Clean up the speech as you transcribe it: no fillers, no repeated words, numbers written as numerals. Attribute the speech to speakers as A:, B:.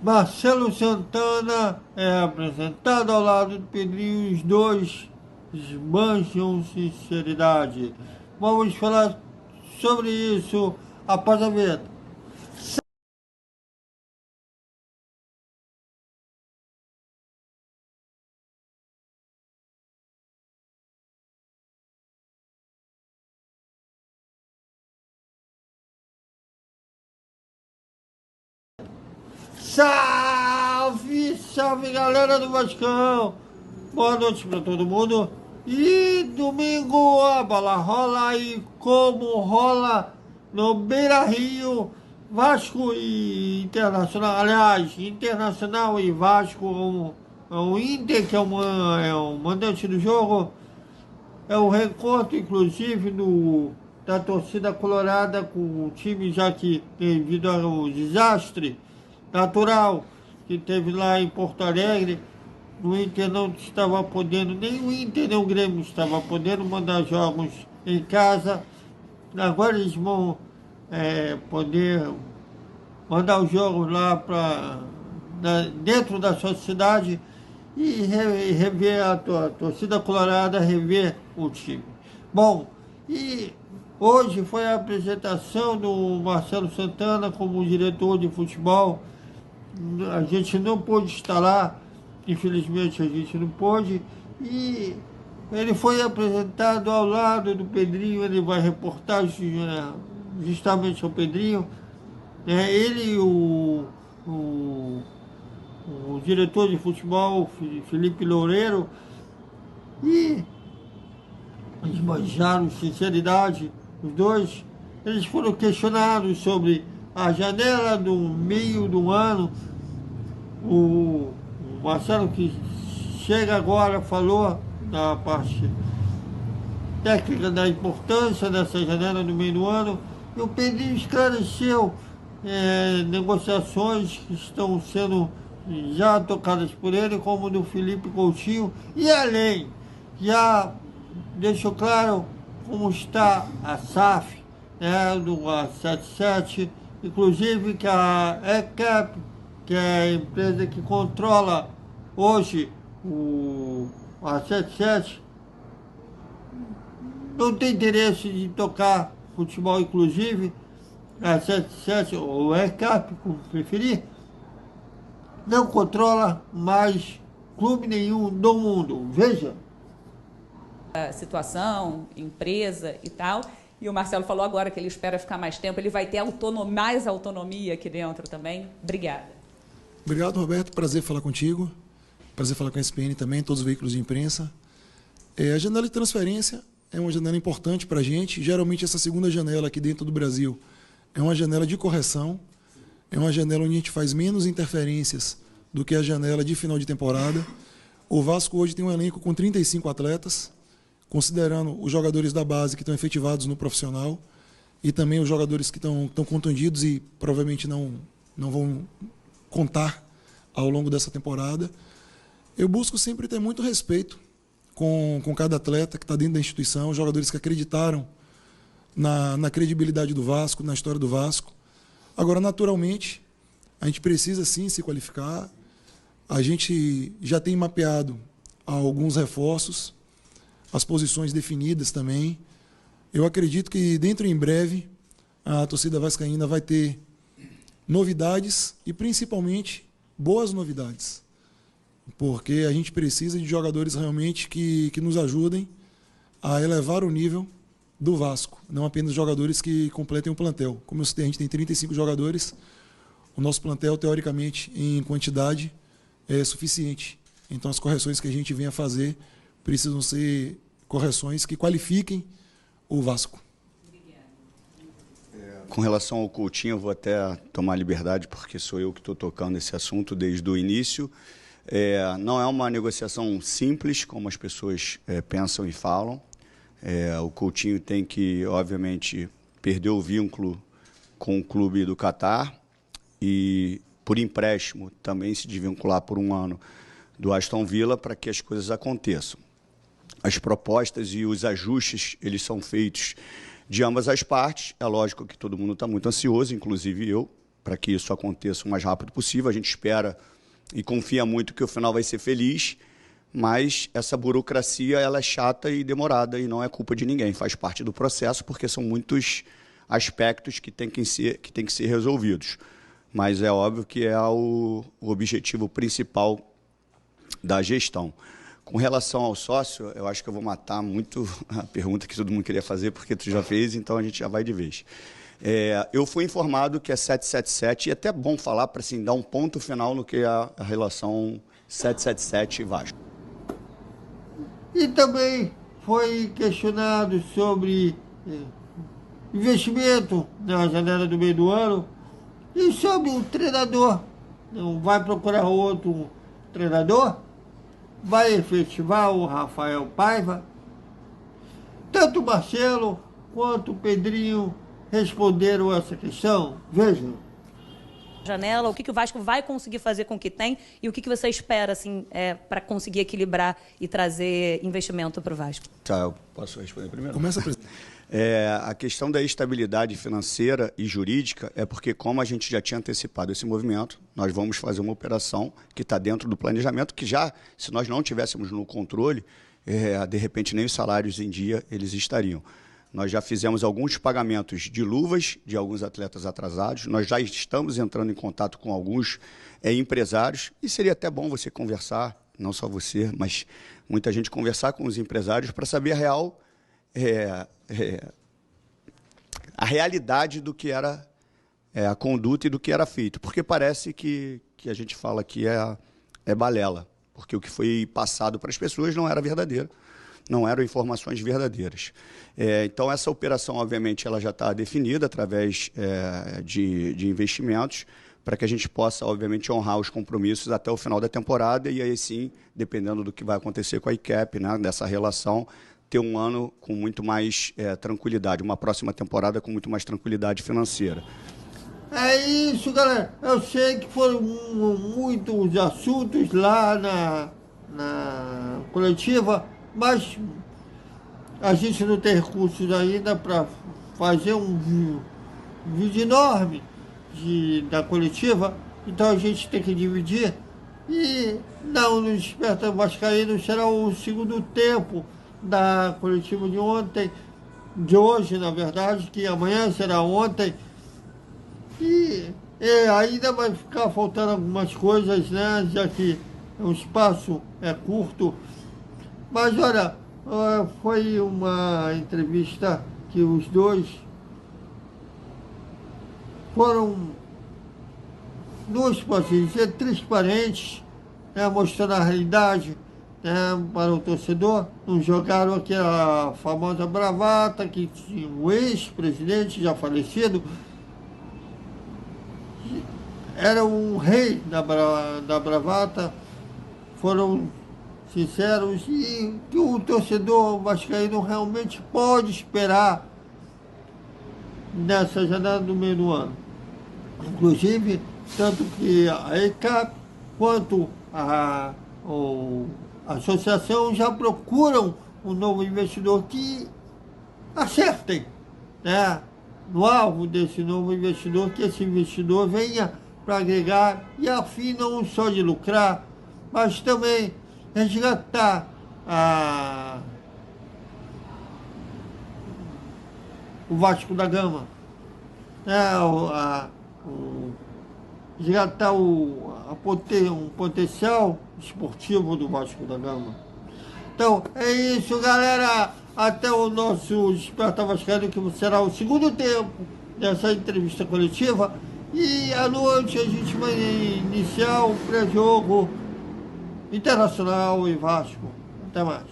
A: Marcelo Santana é apresentado ao lado do Pedrinho, os dois desmancham sinceridade. Vamos falar sobre isso após a vinheta. Salve, salve galera do Vascão! Boa noite para todo mundo. E domingo a bola rola aí como rola no Beira Rio, Vasco e Internacional. Aliás, Internacional e Vasco, o Inter, que é o mandante do jogo, é o reencontro, inclusive, da torcida colorada com o time, já que devido ao desastre natural que teve lá em Porto Alegre, o Inter não estava podendo, nem o Inter nem o Grêmio estava podendo mandar jogos em casa. Agora eles vão poder mandar os jogos lá dentro da sua cidade e rever a torcida colorada, rever o time. Bom, e hoje foi a apresentação do Marcelo Santana como diretor de futebol. A gente não pôde estar lá, infelizmente a gente não pôde, e ele foi apresentado ao lado do Pedrinho. Ele vai reportar justamente ao Pedrinho, ele e o diretor de futebol, Felipe Loureiro, e esbanjaram sinceridade, os dois. Eles foram questionados sobre a janela do meio do ano. O Marcelo, que chega agora, falou da parte técnica da importância dessa janela no meio do ano, e o Pedrinho esclareceu negociações que estão sendo já tocadas por ele, como do Felipe Coutinho, e além, já deixou claro como está a SAF, do A77, inclusive que a ECAP, que é a empresa que controla hoje o A77, não tem interesse de tocar futebol inclusive. A 77 ou ECAP, como preferir, não controla mais clube nenhum do mundo. Veja.
B: A situação, empresa e tal. E o Marcelo falou agora que ele espera ficar mais tempo. Ele vai ter mais autonomia aqui dentro também. Obrigada.
C: Obrigado, Roberto. Prazer falar contigo. Prazer falar com a SPN também, todos os veículos de imprensa. A janela de transferência é uma janela importante para a gente. Geralmente, essa segunda janela aqui dentro do Brasil é uma janela de correção. É uma janela onde a gente faz menos interferências do que a janela de final de temporada. O Vasco hoje tem um elenco com 35 atletas, considerando os jogadores da base que estão efetivados no profissional e também os jogadores que estão contundidos e provavelmente não vão contar ao longo dessa temporada. Eu busco sempre ter muito respeito com cada atleta que está dentro da instituição, os jogadores que acreditaram na credibilidade do Vasco, na história do Vasco. Agora, naturalmente, a gente precisa sim se qualificar. A gente já tem mapeado alguns reforços, as posições definidas também. Eu acredito que dentro em breve a torcida vascaína vai ter novidades e principalmente boas novidades, porque a gente precisa de jogadores realmente que nos ajudem a elevar o nível do Vasco, não apenas jogadores que completem o plantel. Como eu citei, a gente tem 35 jogadores, o nosso plantel, teoricamente, em quantidade, é suficiente. Então, as correções que a gente vem a fazer precisam ser correções que qualifiquem o Vasco.
D: Com relação ao Coutinho, eu vou até tomar liberdade, porque sou eu que estou tocando esse assunto desde o início. Não é uma negociação simples, como as pessoas pensam e falam. O Coutinho tem que, obviamente, perder o vínculo com o clube do Catar e, por empréstimo, também se desvincular por um ano do Aston Villa para que as coisas aconteçam. As propostas e os ajustes, eles são feitos de ambas as partes. É lógico que todo mundo está muito ansioso, inclusive eu, para que isso aconteça o mais rápido possível. A gente espera e confia muito que o final vai ser feliz, mas essa burocracia ela é chata e demorada e não é culpa de ninguém, faz parte do processo, porque são muitos aspectos que têm que ser resolvidos. Mas é óbvio que é o objetivo principal da gestão. Com relação ao sócio, eu acho que eu vou matar muito a pergunta que todo mundo queria fazer, porque tu já fez, então a gente já vai de vez. Eu fui informado que é 777, e é até bom falar para assim, dar um ponto final no que é a relação 777 e Vasco.
A: E também foi questionado sobre investimento na janela do meio do ano e sobre o treinador. Não vai procurar outro treinador? Vai efetivar o Rafael Paiva? Tanto o Marcelo quanto o Pedrinho responderam essa questão. Vejam.
E: Janela, o que o Vasco vai conseguir fazer com o que tem e o que você espera assim, para conseguir equilibrar e trazer investimento para o Vasco?
D: Tá, eu posso responder primeiro?
C: Começa, presidente.
D: A questão da estabilidade financeira e jurídica é porque, como a gente já tinha antecipado esse movimento, nós vamos fazer uma operação que está dentro do planejamento, que já, se nós não tivéssemos no controle, de repente nem os salários em dia eles estariam. Nós já fizemos alguns pagamentos de luvas de alguns atletas atrasados, nós já estamos entrando em contato com alguns empresários, e seria até bom você conversar, não só você, mas muita gente conversar com os empresários para saber a realidade do que era a conduta e do que era feito. Porque parece que a gente fala que é balela, porque o que foi passado para as pessoas não era verdadeiro. Não eram informações verdadeiras. Então, essa operação, obviamente, ela já está definida através de investimentos para que a gente possa, obviamente, honrar os compromissos até o final da temporada e aí sim, dependendo do que vai acontecer com a ICAP, né, dessa relação, ter um ano com muito mais tranquilidade, uma próxima temporada com muito mais tranquilidade financeira.
A: É isso, galera. Eu sei que foram muitos assuntos lá na coletiva, mas a gente não tem recursos ainda para fazer um vídeo enorme da coletiva, então a gente tem que dividir. E não, no Desperta Vascaíno será o segundo tempo da coletiva de hoje, na verdade, que amanhã será ontem. E ainda vai ficar faltando algumas coisas, né, já que o espaço é curto. Mas olha, foi uma entrevista que os dois foram, posso dizer, transparentes, né, mostrando a realidade, né, para o torcedor. Não jogaram aquela famosa bravata que tinha o ex-presidente já falecido, era um rei da bravata. Foram sinceros e que o torcedor vascaíno realmente pode esperar nessa janela do meio do ano. Inclusive, tanto que a ECAP quanto a associação já procuram um novo investidor que acertem, né, no alvo desse novo investidor, que esse investidor venha para agregar e a fim não só de lucrar, mas também resgatar o Vasco da Gama, né, resgatar um potencial esportivo do Vasco da Gama. Então, é isso, galera. Até o nosso Desperta Vascaíno, que será o segundo tempo dessa entrevista coletiva. E à noite a gente vai iniciar o pré-jogo Internacional e Vasco. Até mais.